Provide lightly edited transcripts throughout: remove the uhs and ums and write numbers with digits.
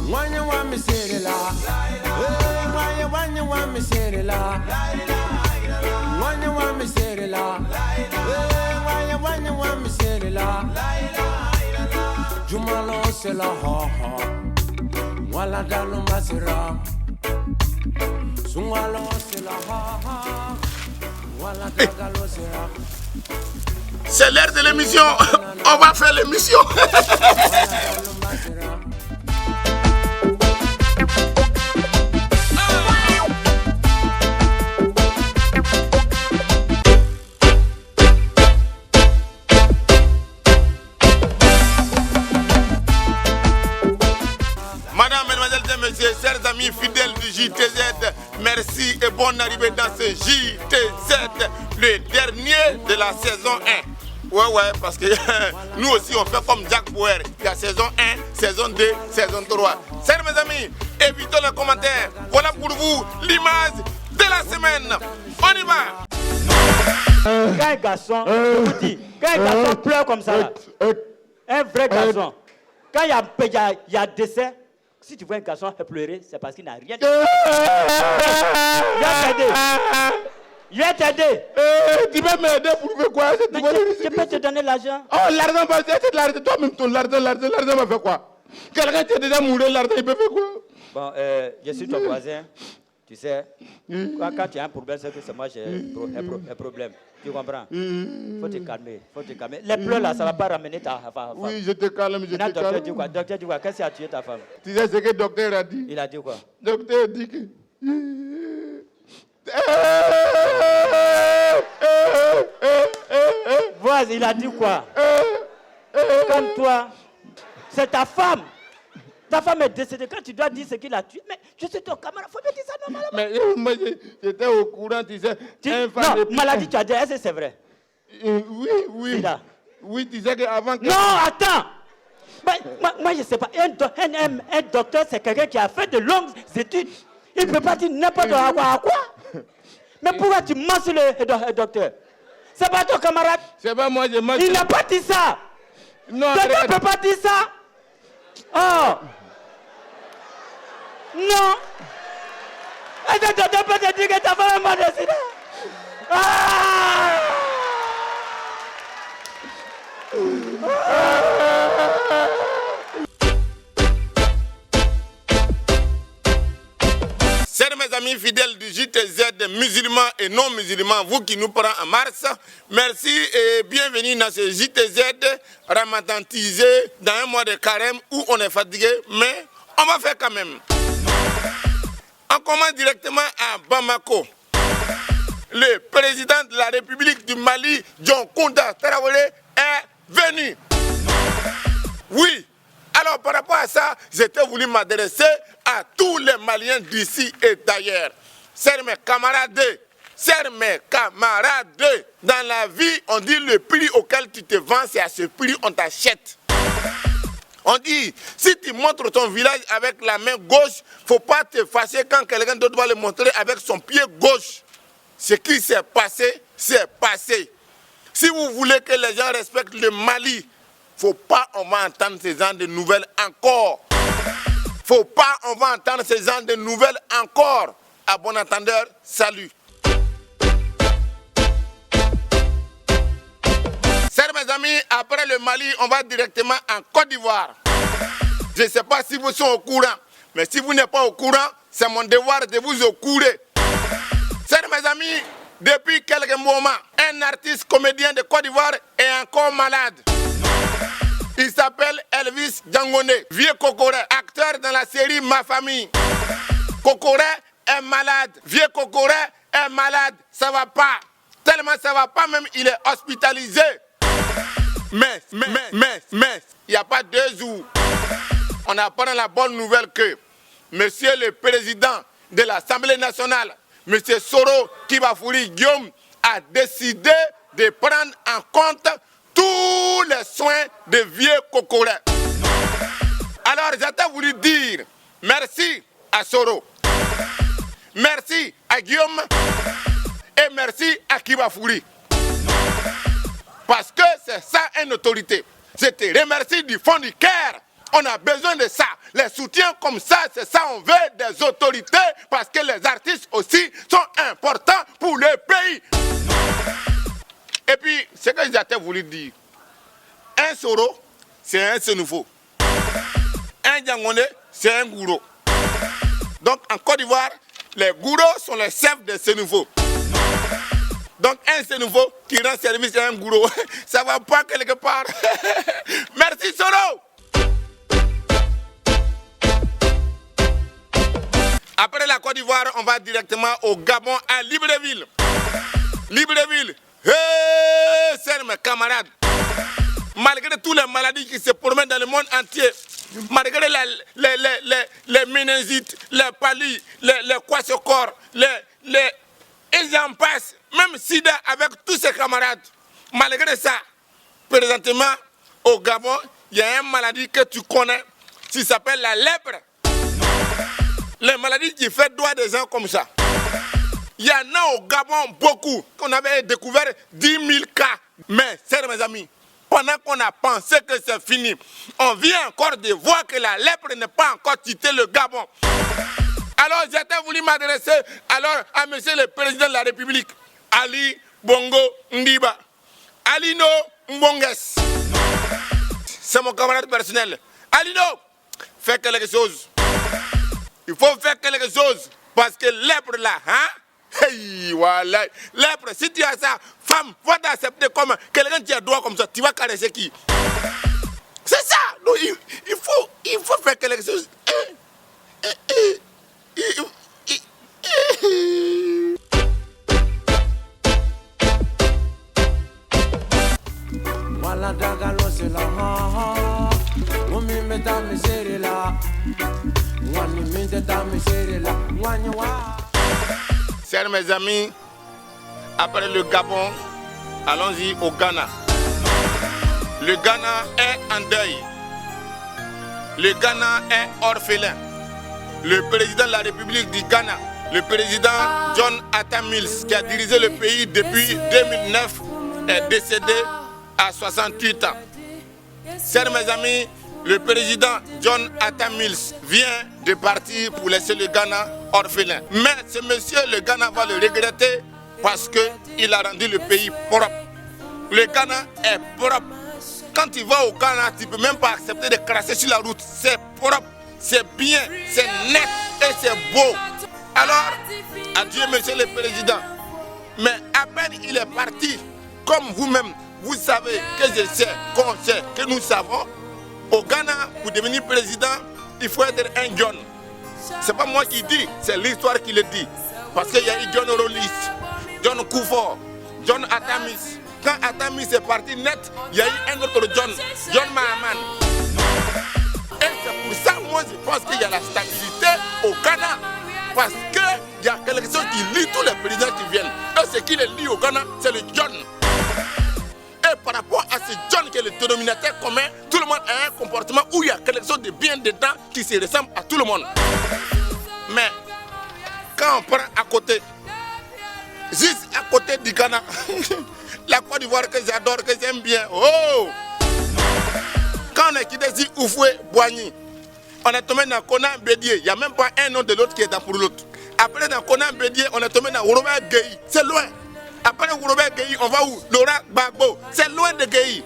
When you want me say the law, when you want me say the law, when you want me say the law, when you want me say the law, Jumalo c'est la ha ha, wala dalu masira, Sungalo c'est la ha ha, wala dalu sira. C'est l'heure de l'émission, on va faire l'émission. Madame, mesdemoiselles et messieurs, chers amis fidèles du JTZ, merci et bonne arrivée dans ce JTZ, le dernier de la saison 1. Ouais, parce que nous aussi on fait comme Jack Bauer. Il y a saison 1, saison 2, saison 3. Chers mes amis, évitez les commentaires. Voilà pour vous l'image de la semaine. On y va. Quand un garçon, je vous dis, quand un garçon pleure comme ça, là, un vrai garçon, quand il y a décès, si tu vois un garçon pleurer, c'est parce qu'il n'a rien dit. Je vais t'aider. Tu peux m'aider pour faire quoi? Je peux te donner l'argent. Oh, l'argent, c'est de l'argent. Toi-même, ton l'argent m'a fait quoi? Quelqu'un qui est déjà mouru, l'argent, il peut faire quoi? Bon, je suis ton voisin. Tu sais, quand tu as un problème, c'est que c'est moi j'ai un problème. Tu comprends? Faut te calmer. Les pleurs là, ça ne va pas ramener ta femme. Oui, je te calme, Docteur dit quoi? Docteur dit quoi? Qu'est-ce qui a tué ta femme? Tu sais ce que le docteur a dit? Il a dit quoi? Le docteur dit que... Vois, il a dit quoi? Comme toi, c'est ta femme. Ta femme est décédée. Quand tu dois dire ce qu'il a tué, mais je suis ton camarade, faut me dire ça normalement. Mais moi, j'étais au courant, tu sais. Non, maladie, tu as dit, est-ce que c'est vrai? Oui. Oui, tu sais qu'avant que... Non, attends. Moi, je ne sais pas. Un docteur, c'est quelqu'un qui a fait de longues études. Il ne peut pas dire n'importe quoi. Mais pourquoi tu mens sur le docteur? C'est pas ton camarade? C'est pas moi, je mens. Il n'a pas dit ça. Non, le docteur ne peut pas dire ça. Oh. Non. Et le docteur peut te dire que ta femme est mort de sida. Chers mes amis fidèles du JTZ, musulmans et non musulmans, vous qui nous prenez en mars, merci et bienvenue dans ce JTZ ramadantisé dans un mois de carême où on est fatigué, mais on va faire quand même. On commence directement à Bamako. Le président de la République du Mali, John Kounda Traoré, est venu. Oui. Alors par rapport à ça, j'étais voulu m'adresser à tous les Maliens d'ici et d'ailleurs. Chers mes camarades, dans la vie, on dit le prix auquel tu te vends, c'est à ce prix qu'on t'achète. On dit, si tu montres ton village avec la main gauche, faut pas te fâcher quand quelqu'un d'autre va le montrer avec son pied gauche. Ce qui s'est passé, c'est passé. Si vous voulez que les gens respectent le Mali, faut pas, on va entendre ces gens de nouvelles encore. Faut pas, on va entendre ces gens de nouvelles encore. À bon entendeur, salut. Chers mes amis, après le Mali, on va directement en Côte d'Ivoire. Je ne sais pas si vous êtes au courant, mais si vous n'êtes pas au courant, c'est mon devoir de vous au courant. Chers mes amis, depuis quelques moments, un artiste comédien de Côte d'Ivoire est encore malade. Il s'appelle Elvis Djangone, vieux Kokoré, acteur dans la série Ma Famille. Kokoré est malade, vieux Kokoré est malade, ça va pas. Tellement ça va pas, même il est hospitalisé. Mais, il n'y a pas 2 jours, on apprend la bonne nouvelle que Monsieur le Président de l'Assemblée nationale, Monsieur Soro Kibafouri Guillaume, a décidé de prendre en compte tous les soins de vieux Kokoré. Alors j'étais voulu dire merci à Soro, merci à Guillaume et merci à Kibafouri. Parce que c'est ça une autorité. Je te remercie du fond du cœur. On a besoin de ça. Les soutiens comme ça, c'est ça, on veut des autorités parce que les artistes aussi sont importants pour le pays. Et puis, ce que j'ai voulu dire, un Soro, c'est un Senufo. Un Djangone, c'est un Gouro. Donc, en Côte d'Ivoire, les Gouros sont les chefs des Senufo. Donc, un Senufo qui rend service à un Gouro, ça va pas quelque part. Merci, Soro. Après la Côte d'Ivoire, on va directement au Gabon, à Libreville. Libreville, c'est mes camarades. Malgré toutes les maladies qui se promènent dans le monde entier, malgré les méningites, les paludismes, les kwashiorkor, et j'en passe, même Sida avec tous ses camarades. Malgré ça, présentement, au Gabon, il y a une maladie que tu connais, qui s'appelle la lèpre. Les maladies qui font droit des gens comme ça. Il y en a au Gabon beaucoup, qu'on avait découvert 10 000 cas. Mais, c'est mes amis, pendant qu'on a pensé que c'est fini, on vient encore de voir que la lèpre n'est pas encore quitté le Gabon. Alors, j'étais voulu m'adresser à monsieur le président de la République, Ali Bongo Ndiba. Alino Mbonges. C'est mon camarade personnel. Alino, fais quelque chose. Il faut faire quelque chose. Parce que lèpre là, hein? Hey, voilà. Lèpre, si tu as ça, femme, faut t'accepter comme quelqu'un qui a droit comme ça. Tu vas caresser qui? C'est ça. Donc, il faut faire quelque chose. Wala dagalo c'est la ha. Mumi meta misere la. Wani meta misere la. Wani wa. Chers mes amis, après le Gabon, allons-y au Ghana. Le Ghana est en deuil. Le Ghana est orphelin. Le président de la République du Ghana, le président John Atta Mills, qui a dirigé le pays depuis 2009, est décédé à 68 ans. Chers mes amis, le président John Atta Mills vient de partir pour laisser le Ghana orphelin. Mais ce monsieur, le Ghana va le regretter parce qu'il a rendu le pays propre. Le Ghana est propre. Quand tu vas au Ghana, tu ne peux même pas accepter de crasser sur la route. C'est propre, c'est bien, c'est net et c'est beau. Alors, adieu monsieur le président. Mais à peine il est parti, comme vous-même, vous savez que je sais, qu'on sait, que nous savons, au Ghana, pour devenir président, il faut être un John. Ce n'est pas moi qui dis, c'est l'histoire qui le dit. Parce qu'il y a eu John Rawlings, John Kufuor, John Atta Mills. Quand Atta Mills est parti net, il y a eu un autre John, John Mahama. Et c'est pour ça, moi, je pense qu'il y a la stabilité au Ghana. Parce qu'il y a quelque chose qui lie tous les présidents qui viennent. Et ce qui les lie au Ghana, c'est le John. Et par rapport à ce John qui est le dénominateur commun, tout le monde a un comportement où il y a quelque chose de bien dedans qui se ressemble à tout le monde. Mais quand on prend à côté, juste à côté du Ghana, la Côte d'Ivoire que j'adore, que j'aime bien, oh! Quand on est quitté ici, Oufoué, Boigny, on est tombé dans Konan Bédié, il n'y a même pas un nom de l'autre qui est dans pour l'autre. Après dans Konan Bédié, on est tombé dans Robert Gueye, c'est loin. Après Robert Gueye, on va où? Laurent Gbagbo, c'est loin de Gueye.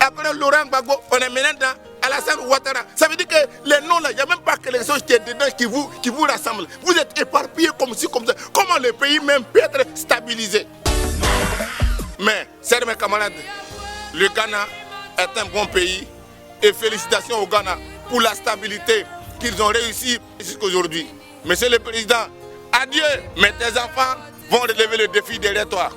Après Laurent Gbagbo, on est maintenant dans Alassane Ouattara. Ça veut dire que les noms là, il n'y a même pas quelque chose qui est dedans qui vous rassemble. Vous êtes éparpillés comme ci, comme ça. Comment le pays même peut être stabilisé? Mais, chers mes camarades, le Ghana est un bon pays et félicitations au Ghana pour la stabilité qu'ils ont réussi jusqu'à aujourd'hui. Monsieur le Président, adieu, mais tes enfants vont relever le défi derrière toi.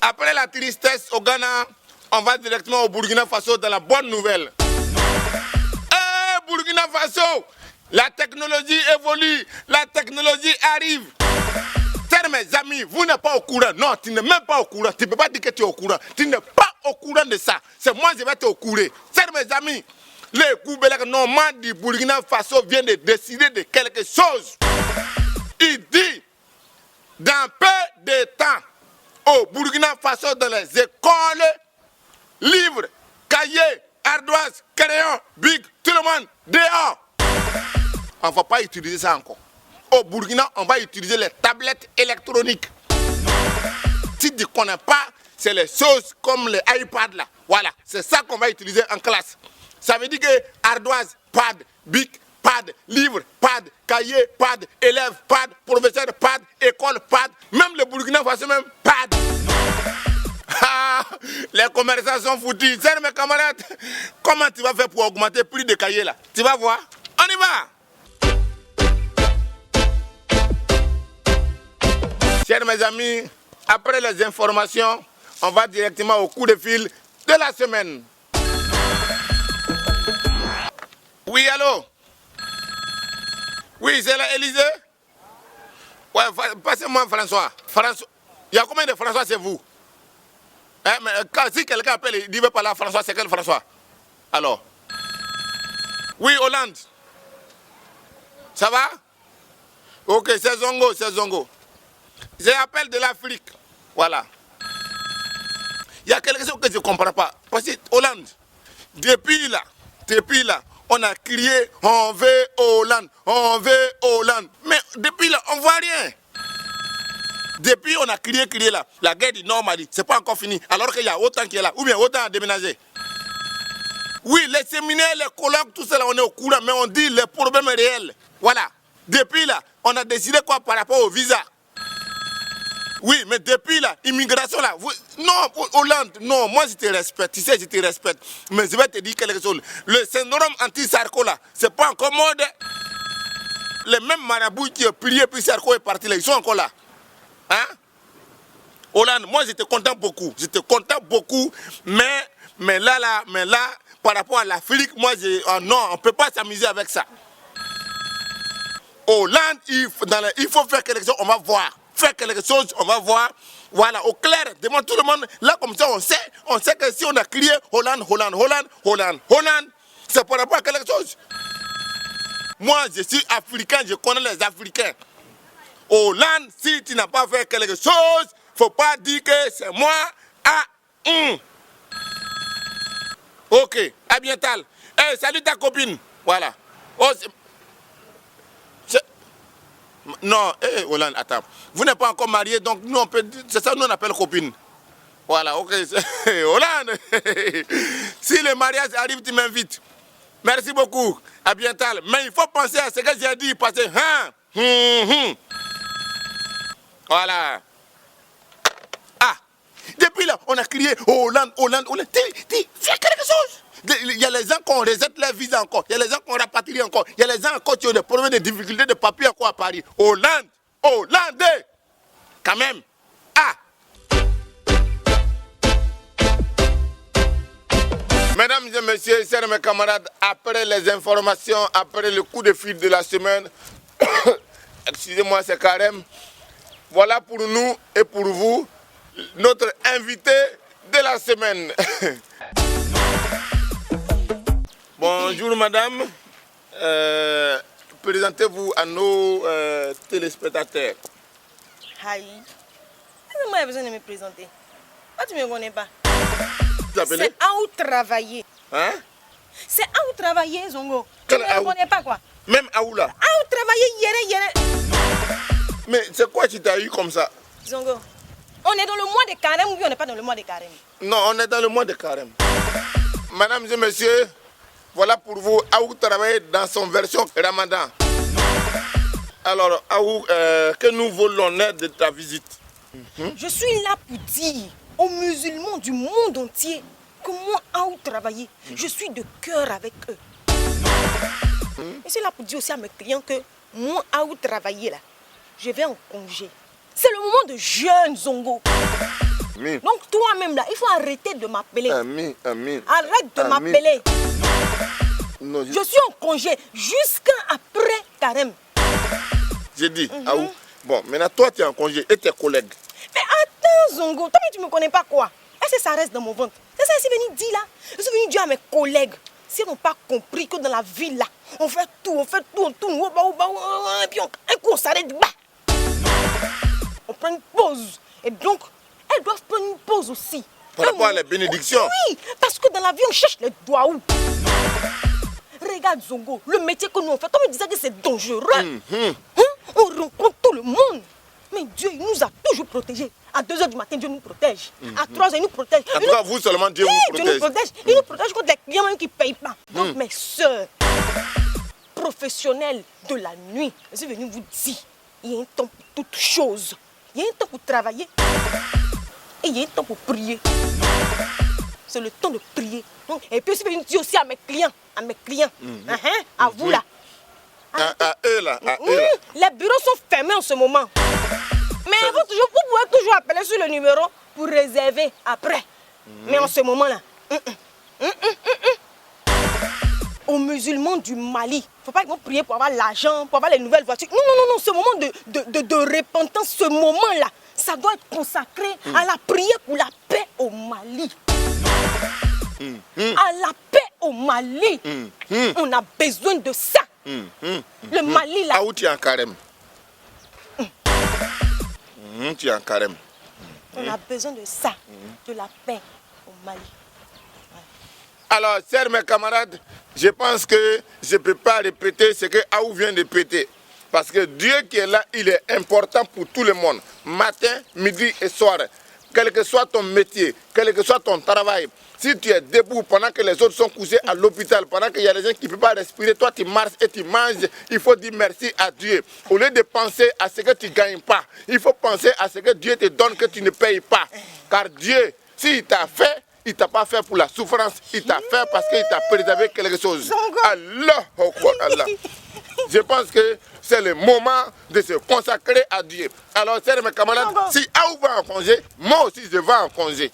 Après la tristesse au Ghana, on va directement au Burkina Faso dans la bonne nouvelle. Burkina Faso, la technologie évolue, la technologie arrive. Chers mes amis, vous n'êtes pas au courant. Non, tu n'es même pas au courant. Tu ne peux pas dire que tu es au courant. Tu n'es pas au courant de ça. C'est moi qui vais te au courant. Chers mes amis, Le gouverneur normand du Burkina Faso vient de décider de quelque chose. Il dit, dans peu de temps, au Burkina Faso, dans les écoles, livres, cahiers, ardoises, crayons, bic, tout le monde, dehors. On ne va pas utiliser ça encore. Au Burkina, on va utiliser les tablettes électroniques. Si tu ne connais pas, c'est les choses comme les iPads là. Voilà, c'est ça qu'on va utiliser en classe. Ça veut dire que ardoise, pad, bic, pad, livre, pad, cahier, pad, élève, pad, professeur, pad, école, pad, même le Burkina Faso, même pad. Les commerçants sont foutus. C'est mes camarades, comment tu vas faire pour augmenter le prix des cahiers là? Tu vas voir. On y va. Chers mes amis, après les informations, on va directement au coup de fil de la semaine. Oui, allô? Oui, c'est là, Élysée? Ouais, passez-moi François. François. Il y a combien de François, c'est vous? Hein, mais, si quelqu'un appelle, il dit pas là, François, c'est quel François? Alors? Oui, Hollande. Ça va? Ok, c'est Zongo, c'est Zongo. J'appelle de l'Afrique. Voilà. Il y a quelque chose que je ne comprends pas. Parce que Hollande, depuis là, on a crié on veut Hollande, on veut Hollande. Mais depuis là, on ne voit rien. Depuis on a crié là. La guerre du Nord Mali, c'est pas encore fini. Alors qu'il y a autant qui est là, ou bien autant à déménager. Oui, les séminaires, les colloques, tout ça là, on est au courant, mais on dit les problèmes réels. Voilà. Depuis là, on a décidé quoi par rapport au visa. Oui, mais depuis là, immigration là, non, Hollande, non, moi je te respecte, tu sais, je te respecte. Mais je vais te dire quelque chose. Le syndrome anti-Sarko là, c'est pas encore mode. Les mêmes marabouts qui ont prié, puis Sarko est parti là, ils sont encore là. Hein? Hollande, moi j'étais content beaucoup. Mais là, par rapport à l'Afrique, moi, non, on ne peut pas s'amuser avec ça. Hollande, il faut faire quelque chose, on va voir. Faire quelque chose, on va voir. Voilà, au clair, demande tout le monde. Là, comme ça, on sait que si on a crié Hollande, c'est par rapport à quelque chose. Moi, je suis africain, je connais les Africains. Hollande, si tu n'as pas fait quelque chose, il ne faut pas dire que c'est moi. Ok, à bientôt. Hey, salut ta copine. Voilà. Oh, non, Hollande, attends. Vous n'êtes pas encore marié, donc nous, c'est ça nous on appelle copine. Voilà, ok. Hollande, si le mariage arrive, tu m'invites. Merci beaucoup. À bientôt. Mais il faut penser à ce que j'ai dit, parce que... Voilà. Ah, depuis là, on a crié Hollande. Fais quelque chose. Il y a les gens qui ont reset leur visa encore. Il y a les gens qui ont rapatrie encore. Il y a les gens encore qui ont des problèmes de difficultés de papier encore à Paris. Hollandais. Quand même. Ah. Mesdames et messieurs, chers mes camarades, après les informations, après le coup de fil de la semaine, excusez-moi, c'est carême. Voilà pour nous et pour vous, notre invité de la semaine. Bonjour madame, présentez-vous à nos téléspectateurs. Aïe, moi j'ai besoin de me présenter. Toi tu ne me connais pas. C'est à où travailler. Hein? C'est à où travailler, Zongo. Tu ne me connais pas quoi. Même à où là? À où travailler, yere. Mais c'est quoi tu t'as eu comme ça? Zongo, on est dans le mois de carême ou bien on n'est pas dans le mois de carême? Non, on est dans le mois de carême. Mesdames et messieurs, voilà pour vous, Aou travaille dans son version Ramadan. Alors, Aou, que nous vaut l'honneur de ta visite? Je suis là pour dire aux musulmans du monde entier que moi, Aou travailler, je suis de cœur avec eux. Je suis là pour dire aussi à mes clients que moi, Aou travailler là, je vais en congé. C'est le moment de jeûne, Zongo. Amin. Donc toi-même là, il faut arrêter de m'appeler. Amin. Arrête de m'appeler. Non, je suis en congé jusqu'à après carême. J'ai dit, Aou, bon, maintenant toi tu es en congé et tes collègues. Mais attends Zongo, toi tu ne me connais pas quoi? Est-ce que ça reste dans mon ventre? C'est ça que je suis venu dire là. Je suis venu dire à mes collègues Si elles n'ont pas compris que dans la vie là, on fait tout, on tourne, et puis un coup on s'arrête, bah, on prend une pause. Et donc, elles doivent prendre une pause aussi. Par rapport à les bénédictions. Oui, parce que dans la vie, on cherche les doigts où. Regarde Zongo, le métier que nous on fait, on me disait que c'est dangereux. Hein? On rencontre tout le monde. Mais Dieu, il nous a toujours protégés. À 2 h du matin, Dieu nous protège. À 3 h, il nous protège. En tout cas, vous seulement, Dieu vous protège. Dieu nous protège. Il nous protège contre les clients même qui ne payent pas. Donc, mes soeurs, professionnelles de la nuit, je suis venue vous dire, il y a un temps pour toutes choses. Il y a un temps pour travailler. Et il y a un temps pour prier. C'est le temps de prier. Donc, et puis, je suis venue dire aussi à mes clients, à vous là. À eux là, Les bureaux sont fermés en ce moment. Mais vous pouvez toujours appeler sur le numéro pour réserver après. Mais en ce moment-là, aux musulmans du Mali, il ne faut pas qu'ils vont prier pour avoir l'argent, pour avoir les nouvelles voitures. Non, ce moment de repentance, ce moment-là, ça doit être consacré à la prière pour la paix au Mali. À la paix au Mali. On a besoin de ça. Le Mali là. Ah, où tu es en carême? Tu es en carême. On a besoin de ça, de la paix au Mali. Alors, chers mes camarades, je pense que je ne peux pas répéter ce que Aou vient de répéter. Parce que Dieu qui est là, il est important pour tout le monde. Matin, midi et soir. Quel que soit ton métier, quel que soit ton travail. Si tu es debout pendant que les autres sont couchés à l'hôpital, pendant qu'il y a des gens qui ne peuvent pas respirer, toi tu marches et tu manges, il faut dire merci à Dieu. Au lieu de penser à ce que tu ne gagnes pas, il faut penser à ce que Dieu te donne que tu ne payes pas. Car Dieu, s'il t'a fait, il ne t'a pas fait pour la souffrance, il t'a fait parce qu'il t'a préservé quelque chose. Allah, Allah. Je pense que c'est le moment de se consacrer à Dieu. Alors, chers mes camarades, si Aou va en congé, moi aussi je vais en congé.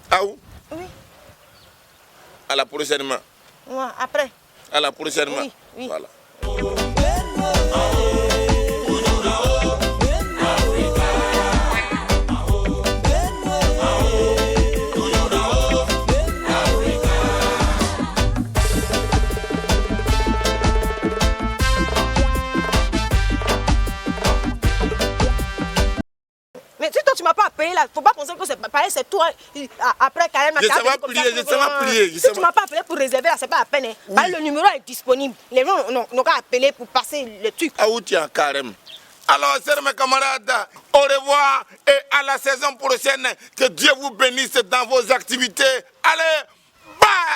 Aou? Oui. À la prochaine main. Ouais, après. À la prochaine main. Oui. Voilà. Mais si toi tu m'as pas appelé là, faut pas penser que c'est toi après carême. Je sais pas prier, Si tu m'as pas appelé pour réserver là, c'est pas la peine. Oui. Le numéro est disponible. Les gens n'ont qu'à appeler pour passer le truc. Ah, où tu es en carême? Alors, chers mes camarades, au revoir et à la saison prochaine. Que Dieu vous bénisse dans vos activités. Allez, bye!